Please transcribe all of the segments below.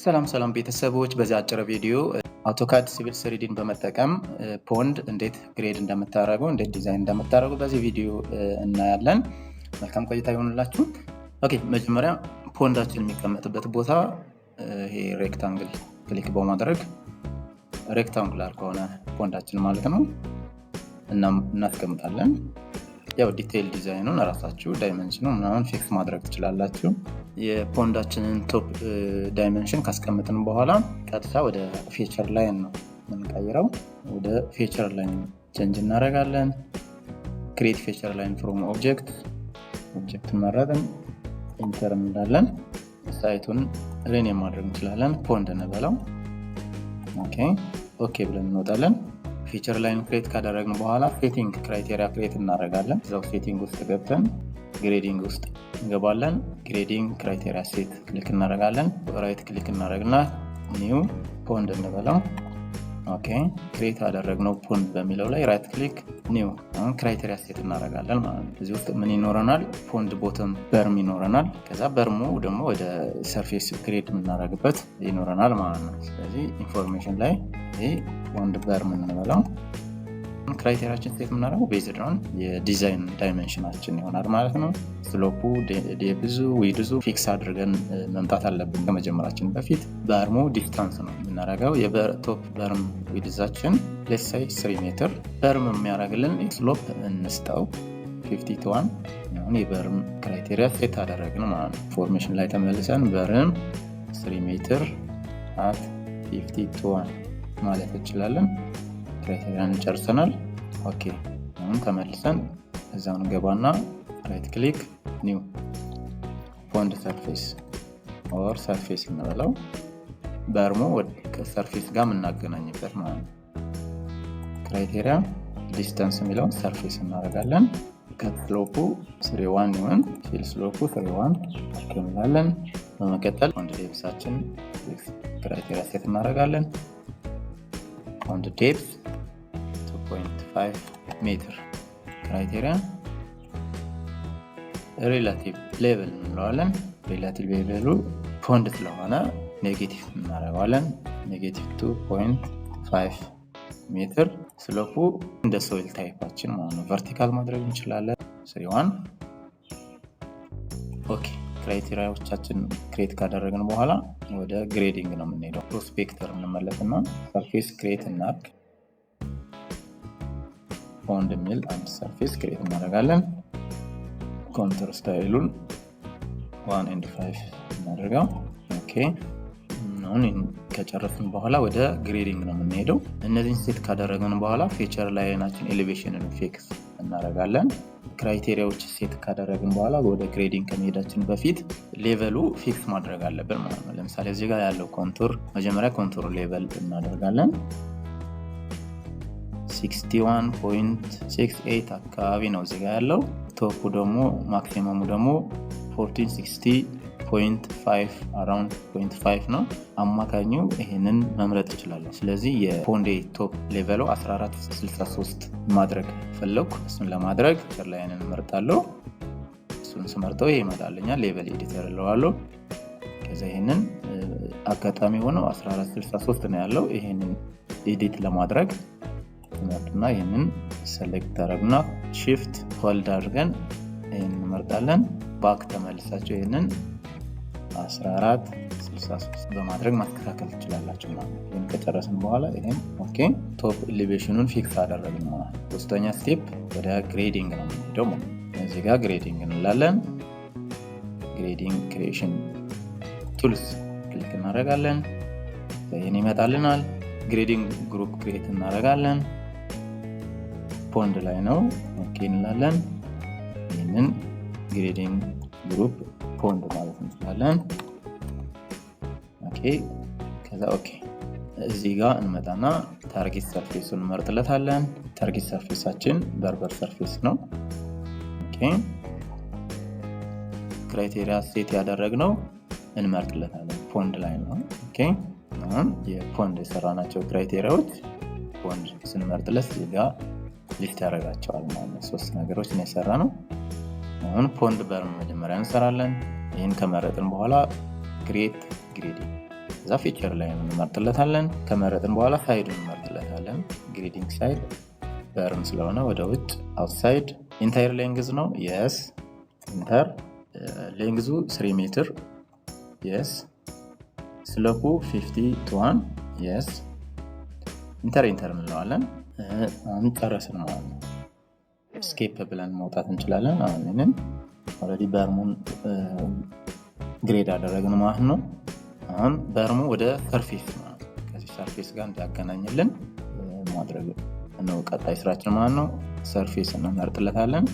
ሰላም ቤተሰቦች፣ በዚህ አጭር ቪዲዮ AutoCAD ሲቪል 3Dን በመጠቀም ፖንድ እንዴት ግሬድ እንደምታደርጉ እንዴት ዲዛይን እንደምታደርጉ በዚህ ቪዲዮ እናያለን። መልካም ቆይታ ይሁንላችሁ። ኦኬ፣ መጀመሪያ ፖንዳችን የሚቀመጥበት ቦታ ይሄ ሬክታንግል ክሊክ በማድረግ ሬክታንጉላር ከሆነ ፖንዳችን ማለት ነው እናስቀምጣለን። ያው ዲቴይል ዲዛይኑን ራሳችሁ ዳይሜንሽኑን ምናምን ፊክስ ማድረግ ትችላላችሁ። የፖንዳችንን ቶፕ ዳይሜንሽን ካስቀምጥን በኋላ ቀጥታ ወደ ፊቸር ላይን ነው የምንቀይረው። ወደ ፊቸር ላይን ቼንጅ እናደርጋለን። ክሬት ፊቸር ላይን ፍሮም ኦብጀክት መረጥን፣ ኢንተር እንላለን። ሳይቱን ሬኔም ማድረግ እንችላለን። ፖንድ እንበለው። ኦኬ ብለን እንወጣለን። ፊቸር ላይን ክሬት ካደረግን በኋላ ሴቲንግ ክራይቴሪያ ክሬት እናደርጋለን። እዛው ሴቲንግ ውስጥ ገብተን ግሬዲንግ ውስጥ እንገባለን። ግሬዲንግ ክራይቴሪያ ሴት ክሊክ እናደርጋለን። ራይት ክሊክ እናደርግና ኒው ፖንድ እንበለው። ኦኬ፣ ክሬት ያደረግነው ፖንድ በሚለው ላይ ራይት ክሊክ ኒው፣ አሁን ክራይቴሪያ ሴት እናደርጋለን ማለት ነው። እዚህ ውስጥ ምን ይኖረናል? ፖንድ ቦተም በርም ይኖረናል። ከዛ በርሙ ደግሞ ወደ ሰርፌስ ግሬድ የምናደርግበት ይኖረናል ማለት ነው። ስለዚህ ኢንፎርሜሽን ላይ ይሄ ፖንድ በርም እንበለው። ክራይቴሪያችን ሴት የምናደርገው ቤዝድ ኦን የዲዛይን ዳይሜንሽናችን ይሆናል ማለት ነው። ስሎፑ፣ ዴፕዙ፣ ዊድዙ ፊክስ አድርገን መምጣት አለብን ከመጀመራችን በፊት። በርሙ ዲስታንስ ነው የምናደርገው። የቶፕ በርም ዊድዛችን ሌትስ ሴይ 3 ሜትር በርም የሚያደርግልን ስሎፕ እንስጠው 50 to 1። አሁን የበርም ክራይቴሪያ ሴት አደረግን ማለት ነው። ኢንፎርሜሽን ላይ ተመልሰን በርም 3 ሜትር አት 50 to 1 ማለት እንችላለን። ክራይቴሪያን ጨርሰናል። ኦኬ፣ አሁን ተመልሰን እዛው እንገባና ራይት ክሊክ ኒው ፖንድ ሰርፌስ ኦር ሰርፌስ እንበለው። በርሙ ከሰርፌስ ጋር የምናገናኝበት ማለት ነው። ክራይቴሪያ ዲስታንስ የሚለውን ሰርፌስ እናደርጋለን። ከስሎፑ 3.1 ይሁን፣ ፊል ስሎፑ 3.1 እንላለን። በመቀጠል ፖንድ ዴፕሳችን ክራይቴሪያ ሴት እናደርጋለን። ፖንድ ዴፕስ 2.5 ሜትር። ክራይቴሪያ ሪላቲቭ ሌቭል እንለዋለን። ሪላቲቭ ሌቭሉ ፖንድ ስለሆነ ኔጌቲቭ እናደርገዋለን። ኔጌቲቭ 2.5 ሜትር። ስሎፑ እንደ ሶይል ታይፓችን ማለት ነው ቨርቲካል ማድረግ እንችላለን። 3.1 ኦኬ። ክራይቴሪያዎቻችን ክሬት ካደረግን በኋላ ወደ ግሬዲንግ ነው የምንሄደው። ፕሮስፔክተር እንመለስና ሰርፌስ ክሬት እናድርግ። ፖንድ የሚል አንድ ሰርፌስ ክሬት እናደርጋለን። ኮንተር ስታይሉን 1.5 እናደርገው። ኦኬ፣ አሁን ከጨረስን በኋላ ወደ ግሬዲንግ ነው የምንሄደው። እነዚህን ሴት ካደረግን በኋላ ፊቸር ላይናችን ኤሌቬሽንን ፊክስ እናደርጋለን። ክራይቴሪያዎች ሴት ካደረግን በኋላ ወደ ግሬዲንግ ከመሄዳችን በፊት ሌቨሉ ፊክስ ማድረግ አለብን ማለት ነው። ለምሳሌ እዚህ ጋር ያለው ኮንቱር መጀመሪያ ኮንቱር ሌቨል እናደርጋለን። 61.68 አካባቢ ነው እዚህ ጋር ያለው። ቶፑ ደግሞ ማክሲመሙ ደግሞ 1460.5 አራውንድ 0.5 ነው። አማካኙ ይሄንን መምረጥ ይችላል። ስለዚህ የፖንዴ ቶፕ ሌቨሉ 1463 ማድረግ ፈለኩ። እሱን ለማድረግ ፊቸር ላይን እንመርጣለሁ። እሱን ስመርጠው ይሄ ይመጣልኛል። ሌቨል ኤዲተር እለዋለሁ። ከዛ ይሄንን አጋጣሚ ሆነው 1463 ነው ያለው። ይሄንን ኤዲት ለማድረግ እና ይሄንን ሴሌክት አድርገና shift ሆልድ አድርገን ይሄንን እንመርጣለን። ባክ ተመልሳችሁ ይሄንን 1463 በማድረግ ማስተካከል ትችላላችሁ ማለት ነው። ይሄን ከጨረስን በኋላ ይሄን ኦኬ ቶፕ ኤሌቬሽኑን ፊክስ አደረግን ማለት ነው። ሶስተኛ ስቴፕ ወደ ግሬዲንግ ነው የምንሄደው ማለት ነው። እዚህ ጋር ግሬዲንግ እንላለን። ግሬዲንግ ክሪኤሽን ቱልስ ክሊክ እናደርጋለን። ይሄን ይመጣልናል። ግሬዲንግ ግሩፕ ክሬት እናደርጋለን። ፖንድ ላይ ነው። ኦኬ እንላለን። ይሄንን ግሬዲንግ ግሩፕ ፖንድ ማለት እንችላለን። ኦኬ፣ ከዛ ኦኬ እዚህ ጋር እንመጣና ታርጌት ሰርፌሱን እንመርጥለታለን። ታርጌት ሰርፌሳችን በርበር ሰርፌስ ነው። ኦኬ፣ ክራይቴሪያ ሴት ያደረግነው እንመርጥለታለን። ፖንድ ላይ ነው። ኦኬ፣ አሁን የፖንድ የሰራናቸው ክራይቴሪያዎች ፖንድ ስንመርጥለት እዚህ ጋር ሊስት ያደርጋቸዋል ማለት ነው። 3 ነገሮች ነው የሰራነው። አሁን ፖንድ በርም መጀመሪያ እንሰራለን። ይህን ከመረጥን በኋላ ክሬት ግሬዲንግ እዛ ፊቸር ላይ እንመርጥለታለን። ከመረጥን በኋላ ሳይዱን እንመርጥለታለን። ግሬዲንግ ሳይድ በርም ስለሆነ ወደ ውጭ አውትሳይድ። ኢንታየር ሌንግዝ ነው የስ ኢንተር ሌንግዙ 3 ሜትር የስ ስሎፑ 50 to 1 የስ ኢንተር እንለዋለን። አሁን ጨረስን ማለት ነው። ስኬፕ ብለን መውጣት እንችላለን። አሁን እንን ኦልሬዲ በርሙን ግሬድ አደረግን ማለት ነው። አሁን በርሙ ወደ ሰርፌስ ማለት ነው ከዚህ ሰርፌስ ጋር እንዲያገናኝልን ማድረግ ነው ቀጣይ ስራችን ማለት ነው። ሰርፌስ እንመርጥለታለን።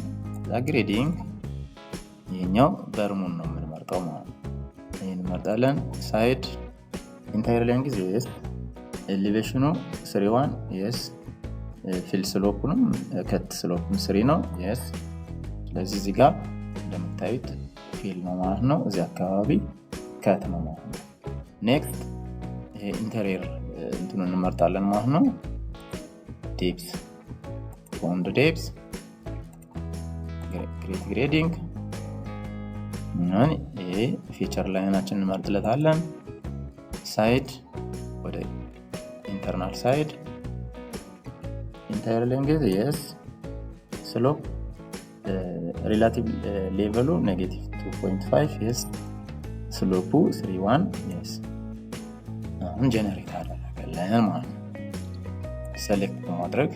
ግሬዲንግ ይሄኛው በርሙን ነው የምንመርጠው ማለት ነው። ይሄን እንመርጣለን። ሳይድ ኢንታየር ሌንግዝ የስ ኤሊቬሽኑ 31 የስ ፊል ስሎፑንም ከት ስሎፑም 3 ነው የስ። ስለዚህ እዚህ ጋር እንደምታዩት ፊል ነው ማለት ነው። እዚህ አካባቢ ከት ነው ማለት ነው። ኔክስት ይሄ ኢንተሪየር እንትኑን እንመርጣለን ማለት ነው። ዴፕስ ፖንድ ዴፕስ ግሬዲንግ ይሄ ፊቸር ላይናችን እንመርጥለታለን። ሳይድ ወደ ኢንተርናል ሳይድ ኢንታየር ሌንግዝ የስ ስሎፕ ሪላቲቭ ሌቨሉ -2.5 የስ ስሎፑ 31 የስ። አሁን ጀነሬት አደረገልን ማለት ነው። ሴሌክት በማድረግ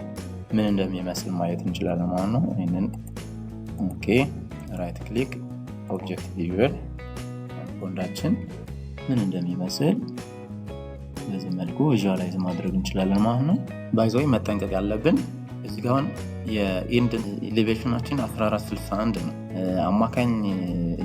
ምን እንደሚመስል ማየት እንችላለን ማለት ነው። ይሄንን ኦኬ ራይት ክሊክ ኦብጀክት ቪውር ፖንዳችን ምን እንደሚመስል በዚህ መልኩ ቪዥዋላይዝ ማድረግ እንችላለን ማለት ነው። ባይዘው መጠንቀቅ ያለብን እዚህ ጋር የኢንድ ኤሌቬሽናችን 1461 ነው። አማካኝ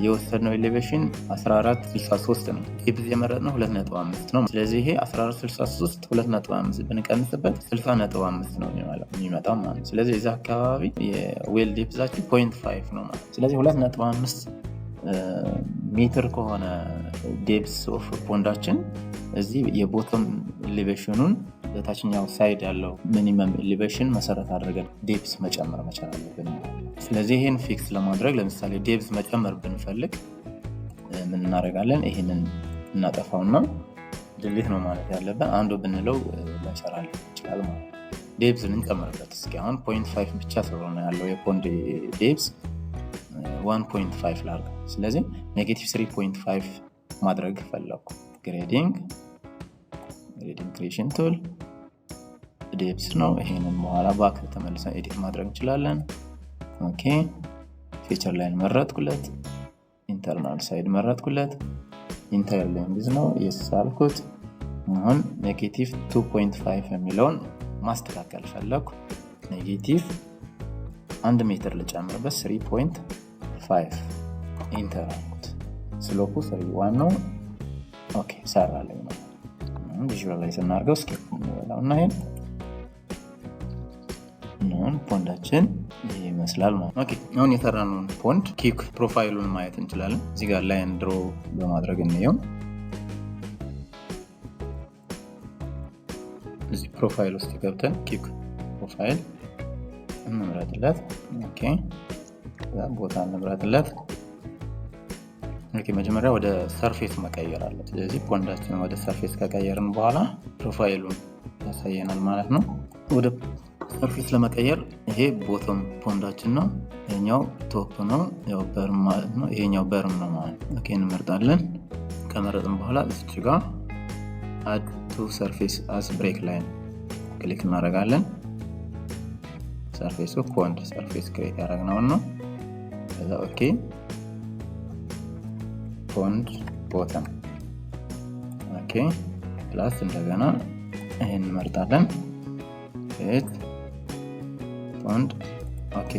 የወሰድነው ኤሌቬሽን 1463 ነው። ዴፕዝ የመረጥነው 2.5 ነው። ስለዚህ ይሄ 1463 2.5 ብንቀንስበት 60.5 ነው የሚመጣው ማለት ነው። ስለዚህ እዚህ አካባቢ የዌል ዴፕዛችን 0.5 ነው ማለት ነው። ስለዚህ 2.5 ሜትር ከሆነ ዴፕስ ኦፍ ፖንዳችን እዚህ የቦተም ኤሌቬሽኑን በታችኛው ሳይድ ያለው ሚኒመም ኤሌቬሽን መሰረት አድርገን ዴፕስ መጨመር መቻል አለብን። ስለዚህ ይሄን ፊክስ ለማድረግ ለምሳሌ ዴፕስ መጨመር ብንፈልግ ምን እናደርጋለን? ይሄንን እናጠፋውና ድሊት ነው ማለት ያለብን። አንዱ ብንለው ላይሰራልን ይችላል ማለት ነው። ዴፕስን እንጨምርበት እስኪ። አሁን 0.5 ብቻ ስለሆነ ያለው የፖንድ ዴፕስ 1.5 ላድርግ። ስለዚህ -3.5 ማድረግ ፈለኩ። ግሬዲንግ ክሬሽን ቱል ዴፕስ ነው። ይሄንን በኋላ ባክ ተመልሰን ኤዲት ማድረግ እንችላለን። ኦኬ ፊቸር ላይን መረጥኩለት፣ ኢንተርናል ሳይድ መረጥኩለት፣ ኢንታየር ሌንግዝ ነው የሳልኩት። አሁን -2.5 የሚለውን ማስተካከል ፈለኩ። -1 ሜትር ልጨምርበት 3.5 ኢንተር አልኩት። ስሎፑ 31 ነው። ኦኬ ሰራልኝ ነው። ቪዥዋላይዝ እናድርገው እስኪ እንበላውና ይሄን ፖንዳችን ይመስላል ማለት ነው። ኦኬ አሁን የሰራነውን ፖንድ ኪክ ፕሮፋይሉን ማየት እንችላለን። እዚህ ጋር ላይን ድሮ በማድረግ እንየው። እዚህ ፕሮፋይል ውስጥ ገብተን ኪክ ፕሮፋይል እንምረጥለት። ኦኬ ቦታ እንምረጥለት። መጀመሪያ ወደ ሰርፌስ መቀየር አለ። ስለዚህ ፖንዳችንን ወደ ሰርፌስ ከቀየርን በኋላ ፕሮፋይሉን ያሳየናል ማለት ነው። ወደ ሰርፌስ ለመቀየር ይሄ ቦተም ፖንዳችን ነው፣ ይሄኛው ቶፕ ነው፣ ያው በርም ማለት ነው። ይሄኛው በርም ነው ማለት ነው። ኦኬ እንመርጣለን። ከመረጥን በኋላ እዚህ ጋር አድ ቱ ሰርፌስ አስ ብሬክ ላይን ክሊክ እናደርጋለን። ሰርፌሱ ፖንድ ሰርፌስ ክሬት ያደረግነው ነው። ከዛ ኦኬ ፖንድ ቦተም ኦኬ ፕላስ እንደገና ይሄን እንመርጣለን። ሴት ፖንድ ኦኬ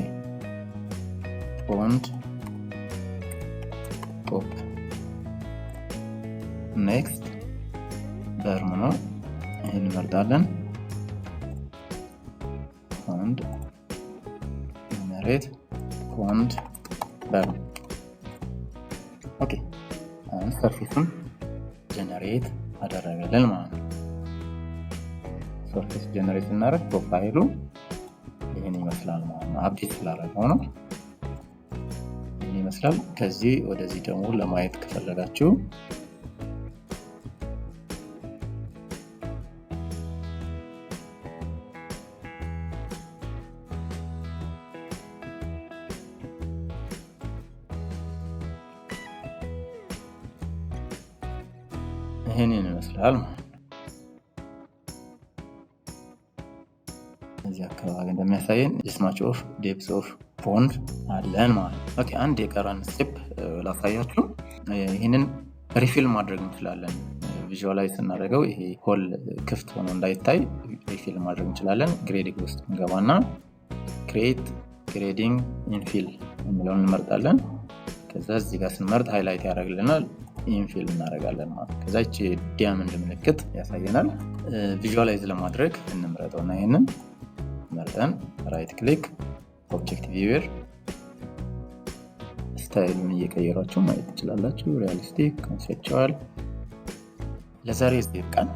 ፖንድ ቶፕ ኔክስት በርም ነው። ይሄን እንመርጣለን። ፖንድ መሬት ፖንድ በርም ኦኬ አሁን ሰርፌሱን ጀነሬት አደረገልን ማለት ነው። ሰርፌስ ጀነሬት እናደርግ ፕሮፋይሉ ይሄን ይመስላል ማለት ነው። አፕዴት ስላደረገው ነው ይሄን ይመስላል። ከዚህ ወደዚህ ደግሞ ለማየት ከፈለጋችሁ ይሄንን ይመስላል። እዚህ አካባቢ እንደሚያሳየን ዲስማች ኦፍ ዴፕስ ኦፍ ፖንድ አለን ማለት ነው። ኦኬ አንድ የቀረን ስቴፕ ላሳያችሁ። ይህንን ሪፊል ማድረግ እንችላለን። ቪዥዋላይዝ ስናደርገው ይሄ ሆል ክፍት ሆኖ እንዳይታይ ሪፊል ማድረግ እንችላለን። ግሬዲንግ ውስጥ እንገባና ክሬት ግሬዲንግ ኢንፊል የሚለውን እንመርጣለን። ከዛ እዚህ ጋር ስንመርጥ ሃይላይት ያደርግልናል። ኢንፊል እናደርጋለን ማለት ነው። ከዛ ይቺ ዲያመንድ ምልክት ያሳየናል። ቪዥዋላይዝ ለማድረግ እንምረጠውና ይሄንን መርጠን ራይት ክሊክ ኦብጀክት ቪወር ስታይሉን እየቀየራችሁ ማየት ትችላላችሁ። ሪያሊስቲክ፣ ኮንሴፕቹዋል። ለዛሬ እዚህ ቀን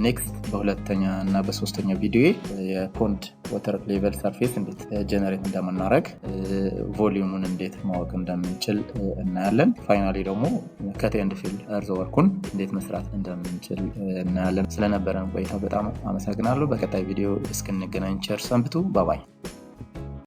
ኔክስት በሁለተኛ እና በሶስተኛ ቪዲዮ የፖንድ ወተር ሌቨል ሰርፌስ እንዴት ጀነሬት እንደምናደርግ ቮሊዩሙን እንዴት ማወቅ እንደምንችል እናያለን። ፋይናሊ ደግሞ ከት ኤንድ ፊል እርዝ ወርኩን እንዴት መስራት እንደምንችል እናያለን። ስለነበረን ቆይታ በጣም አመሰግናለሁ። በቀጣይ ቪዲዮ እስክንገናኝ ቸር ሰንብቱ። ባባይ